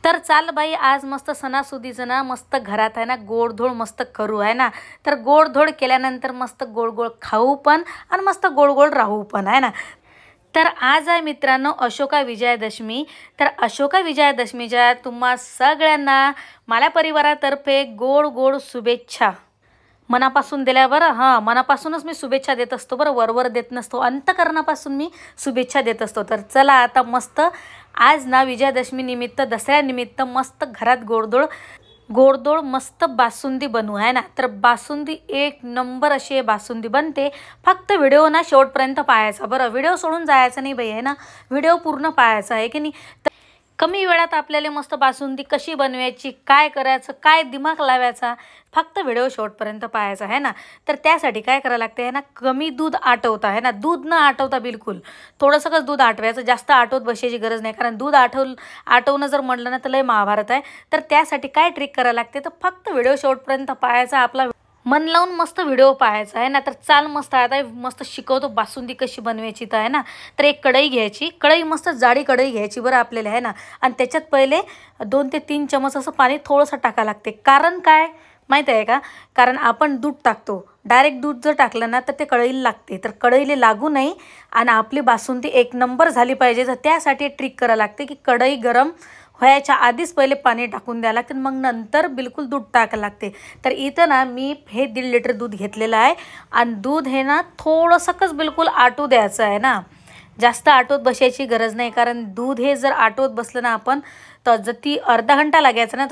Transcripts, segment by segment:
तर चाल बाई, आज मस्त सणासुदीचं ना मस्त घरात आहे ना गोडधोड मस्त करू आहे ना. तर गोडधोड केल्यानंतर मस्त गोड गोड खाऊ पण आणि मस्त गोड गोड राहू पण आहे ना. तर आज आहे मित्रांनो अशोका विजयादशमी. तर अशोका विजयादशमीच्या तुम्हा सगळ्यांना माझ्या परिवारातर्फे गोड गोड शुभेच्छा मनापासून दिल्या बरं. हां, मनापासूनच मी शुभेच्छा देत असतो बरं, वरवर देत नसतो, अंतकरणापासून मी शुभेच्छा देत असतो. तर चला आता मस्त आज ना विजयादशमी निमित्त दसऱ्यानिमित्त मस्त घरात गोडधोड गोडधोड मस्त बासुंदी बनवू आहे ना. तर बासुंदी एक नंबर अशी बासुंदी बनते. फक्त व्हिडिओ ना शेवटपर्यंत पाहायचा बरं, व्हिडिओ सोडून जायचं नाही बाई आहे ना, व्हिडिओ पूर्ण पाहायचा आहे की नाही. कमी वेळात आपल्याला मस्त बासुंदी कशी बनवायची, काय करायचं, काय दिमाग लावायचा, फक्त व्हिडिओ शेवटपर्यंत पाहायचा आहे ना. तर त्यासाठी काय करायला लागते आहे ना, कमी दूध आटवता आहे ना, दूध न आटवता बिलकुल थोडंसंच दूध आटवायचं, जास्त आटवत बसायची गरज नाही. कारण दूध आटवणं जर म्हटलं ना तर लय महाभारत आहे. तर त्यासाठी काय ट्रिक करायला लागते, तर फक्त व्हिडिओ शेवटपर्यंत पाहायचा, आपला मन लावून मस्त व्हिडिओ पाहायचा आहे ना. तर चाल मस्त आता मस्त शिकवतो बासुंदी कशी बनवायची तर आहे ना. तर एक कढई घ्यायची, कढई मस्त जाडी कढई घ्यायची बरं आपल्याला आहे ना. आणि त्याच्यात पहिले 2 ते 3 चमच असं पाणी थोडंसं टाकावं लागते. कारण काय माहीत आहे का, कारण आपण दूध टाकतो, डायरेक्ट दूध जर टाकलं ना तर ते कढईला लागते. तर कढईला लागू नये आणि आपली बासुंदी एक नंबर झाली पाहिजे. तर त्यासाठी ट्रिक करावं लागते की कढई गरम व्हायच्या आधीच पहिले पाणी टाकून द्यावं लागते, मग नंतर बिलकुल दूध टाकायला लागते. तर इथं ना मी हे 1.5 लिटर दूध घेतलेलं आहे. आणि दूध हे ना थोडंसंच बिलकुल आटू द्यायचं आहे ना, जास्त आटवत बसायची गरज नाही. कारण दूध हे जर आटवत बसलं ना आपण तर जती अर्धा घंटा लागायचा ना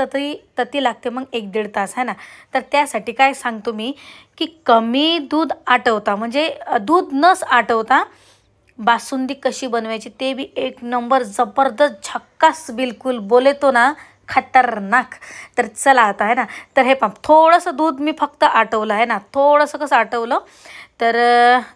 तती लागते मग 1-1.5 तास आहे ना. तर त्यासाठी काय सांगतो मी की कमी दूध आटवता म्हणजे दूध नस आटवता बासुंदी कशी बनवायची ते बी एक नंबर जबरदस्त झक्कास बिलकुल बोले तो ना खतरनाक. तर चला आता आहे ना, तर हे पहा थोडंसं दूध मी फक्त आटवलं आहे ना, थोडंसं कसं आटवलं तर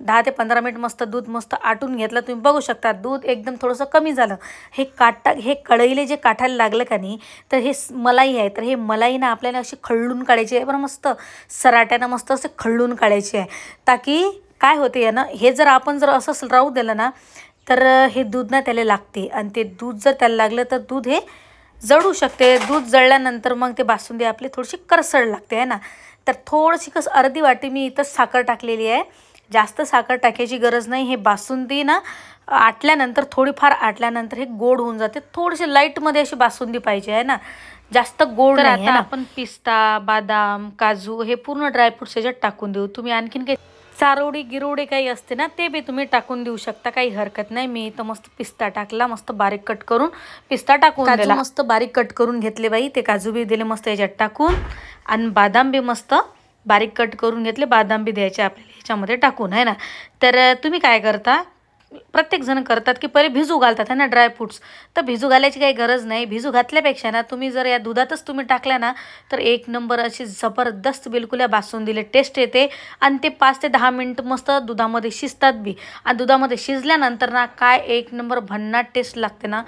10 ते 15 मिनिट मस्त दूध मस्त आटून घेतलं. तुम्ही बघू शकता दूध एकदम थोडंसं कमी झालं. हे कढईले जे काठायला लागलं का नाही, तर हे मलाई आहे. तर हे मलाई ना आपल्याला अशी खळून काढायची आहे बरं, मस्त सराट्यानं मस्त असे खळून काढायची आहे. ताकी काय होते ना, हे जर आपण असं राहू दिलं ना तर हे दूध ना त्याला लागते. आणि ते दूध जर त्याला लागलं तर दूध हे जळू शकते. दूध जळल्यानंतर मग ते बासुंदी आपली थोडीशी करसळ लागते आहे ना. तर थोडीशी कसं अर्धी वाटी मी इथं साखर टाकलेली आहे, जास्त साखर टाकायची गरज नाही. हे बासुंदी ना आटल्यानंतर थोडीफार आटल्यानंतर हे गोड होऊन जाते. थोडीशी लाईटमध्ये अशी बासुंदी पाहिजे आहे ना, जास्त गोड नाही. आता आपण पिस्ता, बादाम, काजू हे पूर्ण ड्रायफ्रुट्स याच्यात टाकून देऊ. तुम्ही आणखीन काही चारोळी गिरोडी काही असते ना ते बी तुम्ही टाकून देऊ शकता, काही हरकत नाही. मी तर मस्त पिस्ता टाकला, मस्त बारीक कट करून पिस्ता टाकून दिला, मस्त बारीक कट करून घेतले बाई. ते काजू बी दिले मस्त याच्यात टाकून. आणि बादाम बी मस्त बारीक कट करून घेतले, बादाम बी द्यायचे आपल्याला ह्याच्यामध्ये टाकून आहे ना. तर तुम्ही काय करता, प्रत्येकजण करतात की पहिले भिजू घालतात आहे ना ड्रायफ्रूट्स. तर भिजू घालायची काही गरज नाही. भिजू घातल्यापेक्षा ना तुम्ही जर या दुधातच तुम्ही टाकल्या ना तर एक नंबर अशी जबरदस्त बिलकुल या बासुंदीला टेस्ट येते. आणि ते 5 ते 10 मिनटं मस्त दुधामध्ये शिजतात बी. आणि दुधामध्ये शिजल्यानंतर ना काय एक नंबर भन्नाट टेस्ट लागते ना,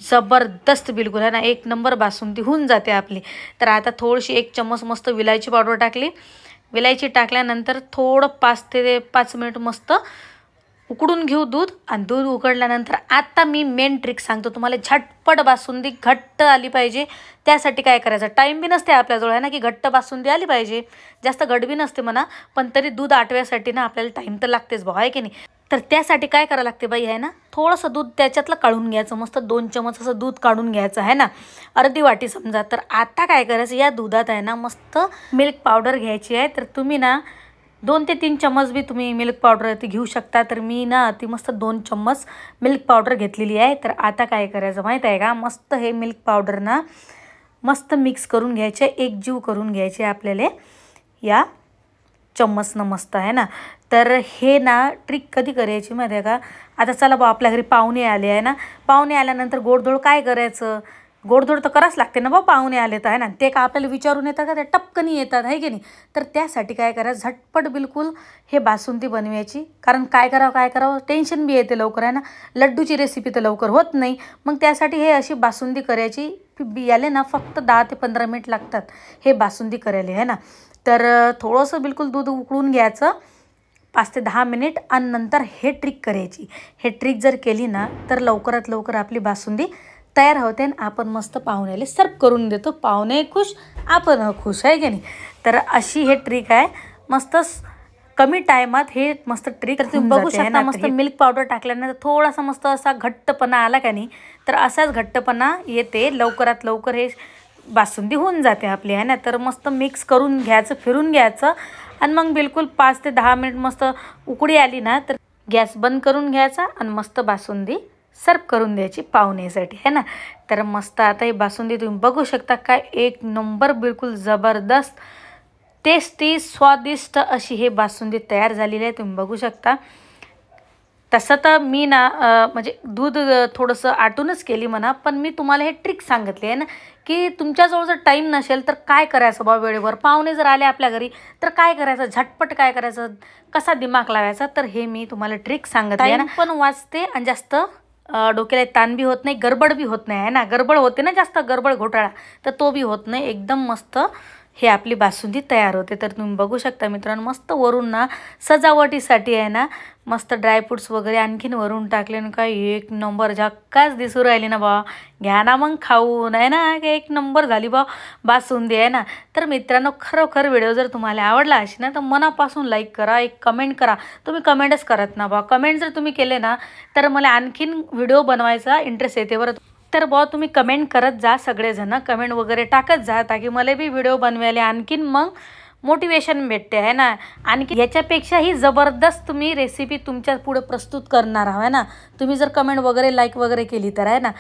जबरदस्त बिलकुल आहे ना, एक नंबर बासुंदी होऊन जाते आपली. तर आता थोडीशी 1 चम्मच मस्त विलायची पावडर टाकली. विलायची टाकल्यानंतर थोडं 5 ते 5 मिनिट मस्त उकडून घेऊ दूध. आणि दूध उकडल्यानंतर आता मी मेन ट्रिक सांगतो तुम्हाला, झटपट बासुंदी घट्ट आली पाहिजे. त्यासाठी काय करायचं, टाईम बी नसते आपल्याजवळ आहे ना की घट्ट बासुंदी आली पाहिजे, जास्त घट बी नसते म्हणा, पण तरी दूध आटव्यासाठी ना आपल्याला टाईम तर लागतेच भाऊ, आहे की नाही. तर त्यासाठी काय करावं लागते बाई आहे ना, थोडंसं दूध त्याच्यातलं काढून घ्यायचं, मस्त 2 चमच असं दूध काढून घ्यायचं आहे ना, अर्धी वाटी समजा. तर आता काय करायचं, या दुधात आहे ना मस्त मिल्क पावडर घ्यायची आहे. तर तुम्ही ना 2 ते 3 चम्मच बी तुम्ही मिल्क पावडर ती घेऊ शकता. तर मी ना ती मस्त 2 चम्मच मिल्क पावडर घेतलेली आहे. तर आता काय करायचं माहीत आहे का, मस्त हे मिल्क पावडर ना मस्त मिक्स करून घ्यायचे, एकजीव करून घ्यायचे आपल्याला या चम्मचनं मस्त आहे ना. तर हे ना ट्रिक कधी करायची माहिती आहे का, आता चला बा आपल्या घरी पाहुणे आले आहे ना, पाहुणे आल्यानंतर गोडधोड काय करायचं, गोडधोड तर करावंच लागते ना बा, पाहुणे आले तर आहे ना. ते का आपल्याला विचारून येतात का, ते टपकनी येतात आहे की नाही. तर त्यासाठी काय करायचं, झटपट बिलकुल हे बासुंदी बनवायची. कारण काय करावं टेन्शन बी येते लवकर आहे ना, लड्डूची रेसिपी तर लवकर होत नाही. मग त्यासाठी हे अशी बासुंदी करायची. याले ना फक्त 10 ते 15 मिनिट लागतात हे बासुंदी करायला आहे ना. तर थोडंसं बिलकुल दूध उकळून घ्यायचं 5 ते 10 मिनिट. आणि नंतर हे ट्रिक करायची. हे ट्रिक जर केली ना तर लवकरात लवकर आपली बासुंदी तयार होते आणि आपण मस्त पाहुण्याला सर्व करून देतो. पाहुणे खुश, आपण खुश, आहे की नाही. तर अशी हे ट्रिक आहे. मस्त कमी टायमात हे मस्त ट्रिक तुम्ही बघू शकता. मस्त मिल्क पावडर टाकल्यानंतर थोडासा मस्त असा घट्टपणा आला का नाही, तर असाच घट्टपणा येते. लवकरात लवकर हे बासुंदी होऊन जाते आपली, आहे ना. तर मस्त मिक्स करून घ्यायचं, फिरून घ्यायचं आणि मग बिलकुल 5 ते 10 मिनिट मस्त उकळी आली ना, तर गॅस बंद करून घ्यायचा आणि मस्त बासुंदी सर्व करून द्यायची पाहुण्यासाठी, आहे ना. तर मस्त आता ही बासुंदी तुम्ही बघू शकता, काय एक नंबर बिलकुल जबरदस्त टेस्टी स्वादिष्ट अशी हे बासुंदी तयार झालेली आहे. तुम्ही बघू शकता. तसं तर मी ना म्हणजे दूध थोडंसं आटूनच केली म्हणा, पण मी तुम्हाला हे ट्रिक सांगितली आहे ना, की तुमच्याजवळ जर टाईम नसेल तर काय करायचं बा, वेळेवर पाहुणे जर आले आपल्या घरी तर काय करायचं, झटपट काय करायचं, कसा दिमाग लावायचा, तर हे मी तुम्हाला ट्रिक सांगितली आहे ना. पण वाचते आणि जास्त डोक्याला ताण बी होत नाही, गडबड बी होत नाही, आहे ना. गडबड होते ना जास्त, गडबड घोटाळा, तर तो बी होत नाही. एकदम मस्त हे आपली बासुंदी तयार होते. तर तुम्ही बघू शकता मित्रांनो, मस्त वरून ना सजावटीसाठी आहे ना, मस्त ड्रायफ्रूट्स वगैरे आणखीन वरून टाकले ना, काय एक नंबर झक्काच दिसू राहिली ना बा. घ्या ना मग खाऊन, आहे ना, एक नंबर झाली बा बासुंदी, आहे ना. तर मित्रांनो, खरोखर व्हिडिओ जर तुम्हाला आवडला असेल ना, तर मनापासून लाईक करा, एक कमेंट करा. तुम्ही कमेंटच करत ना बा. कमेंट जर तुम्ही केले ना, तर मला आणखीन व्हिडिओ बनवायचा इंटरेस्ट येते बरं. तर बुवा तुम्ही कमेंट करत जा, सगळेजण कमेंट वगैरे टाकत जा, ताकी मला बी व्हिडिओ बनवायला आणखीन मग मोटिवेशन भेटते, आहे ना. आणखी याच्यापेक्षाही जबरदस्त तुम्ही रेसिपी तुमच्या पुढे प्रस्तुत करणार आहे ना, तुम्ही जर कमेंट वगैरे लाईक वगैरे केली तर, आहे ना.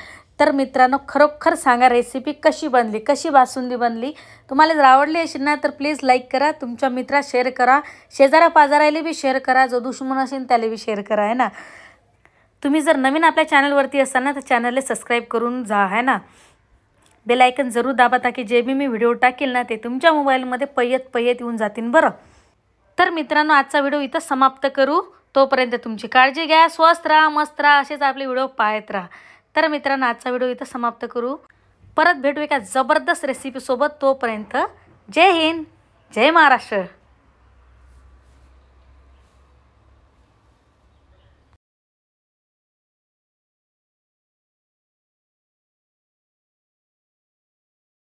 तर मित्रांनो, खरोखर सांगा रेसिपी कशी बनली, कशी बासुंदी बनली. तुम्हाला जर आवडली असेल ना, तर प्लीज लाईक करा, तुमच्या मित्रात शेअर करा, शेजारा पाजारायला बी शेअर करा, जो दुश्मन असेल त्याला बी शेअर करा, आहे ना. तुम्ही जर नवीन आपल्या चॅनलवरती असाल ना, तर चॅनलला सबस्क्राईब करून जा, आहे ना. बेल आयकन जरूर दाबा, ताकी जे बी मी व्हिडिओ टाकेल ना, ते तुमच्या मोबाईलमध्ये पयत येऊन जातील बरं. तर मित्रांनो, आजचा व्हिडिओ इथं समाप्त करू. तोपर्यंत तुमची काळजी घ्या, स्वस्त राहा, मस्त राहा, असेच आपले व्हिडिओ पाहत राहा. तर मित्रांनो, आजचा व्हिडिओ इथं समाप्त करू. परत भेटू एका जबरदस्त रेसिपीसोबत. तोपर्यंत जय हिंद, जय महाराष्ट्र.